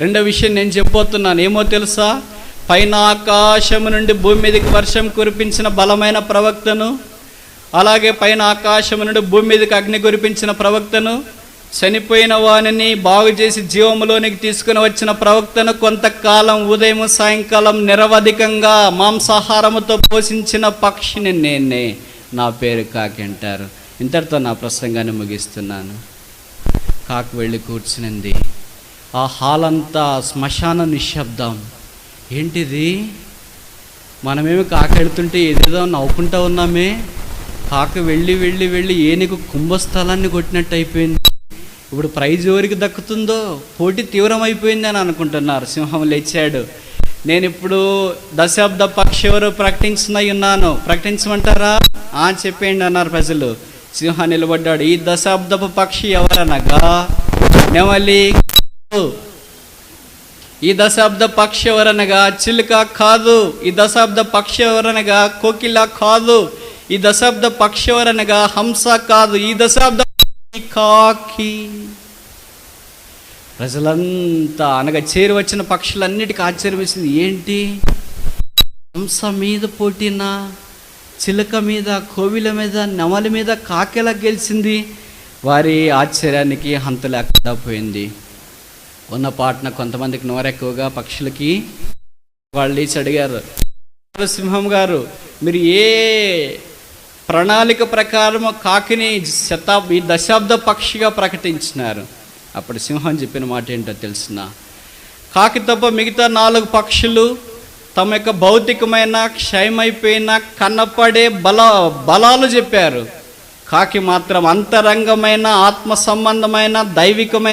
రెండో విషయం నేను చెప్పబోతున్నాను, ఏమో తెలుసా? పైన ఆకాశము నుండి భూమి మీదకి వర్షం కురిపించిన బలమైన ప్రవక్తను, అలాగే పైన ఆకాశము నుండి భూమి మీదకి అగ్ని కురిపించిన ప్రవక్తను, చనిపోయిన వానిని బాగు చేసి జీవములోనికి తీసుకుని వచ్చిన ప్రవక్తను, కొంతకాలం ఉదయం సాయంకాలం నిరవధికంగా మాంసాహారముతో పోషించిన పక్షిని నేనే, నా పేరు కాకి అంటారు. ఇంతటితో నా ప్రసంగాన్ని ముగిస్తున్నాను. కాకి వెళ్ళి కూర్చునింది. ఆ హాల్ అంతా శ్మశాన నిశ్శబ్దం. ఏంటిది? మనమేమి కాకి వెళుతుంటే ఏదేదో నవ్వుకుంటా ఉన్నామే. కాకి వెళ్ళి వెళ్ళి వెళ్ళి ఏనుగు కుంభస్థలాన్ని కొట్టినట్టు అయిపోయింది. ఇప్పుడు ప్రైజ్ ఎవరికి దక్కుతుందో పోటీ తీవ్రమైపోయింది అని అనుకుంటున్నారు. సింహం లేచాడు. నేను ఇప్పుడు దశాబ్ద పక్షి ఎవరు ప్రకటించనై ఉన్నాను, ప్రకటించమంటారా? చెప్పేయండి అన్నారు ప్రజలు. సింహం నిలబడ్డాడు. ఈ దశాబ్దపు పక్షి ఎవరనగా నెమలి. ఈ దశాబ్ద పక్షి ఎవరనగా చిలుక కాదు. ఈ దశాబ్ద పక్షి ఎవరనగా కోకిల కాదు. ఈ దశాబ్ద పక్షి ఎవరనగా హంస కాదు. ఈ దశాబ్ద కాకి. ప్రజలంతా అనగా చేరి వచ్చిన పక్షులన్నిటికీ ఆశ్చర్యం వేసింది. ఏంటి, హంస మీద పోటీనా? చిలుక మీద, కోవిల మీద, నెమలి మీద కాకెలా గెలిచింది? వారి ఆశ్చర్యానికి హంత లేకుండా పోయింది. ఉన్న పాటన కొంతమందికి నోరెక్కువగా పక్షులకి. వాళ్ళు లేచి అడిగారు, సింహం గారు, మీరు ఏ ప్రణాళిక ప్రకారం కాకిని ఈ దశాబ్ద పక్షిగా ప్రకటించినారు? అప్పుడు సింహం చెప్పిన మాట ఏంటో తెలిసిన, కాకి తప్ప మిగతా 4 పక్షులు తమ యొక్క భౌతికమైన క్షయమైపోయిన కనపడే బలాలు చెప్పారు. కాకి మాత్రం అంతరంగమైన, ఆత్మ సంబంధమైన, దైవికమైన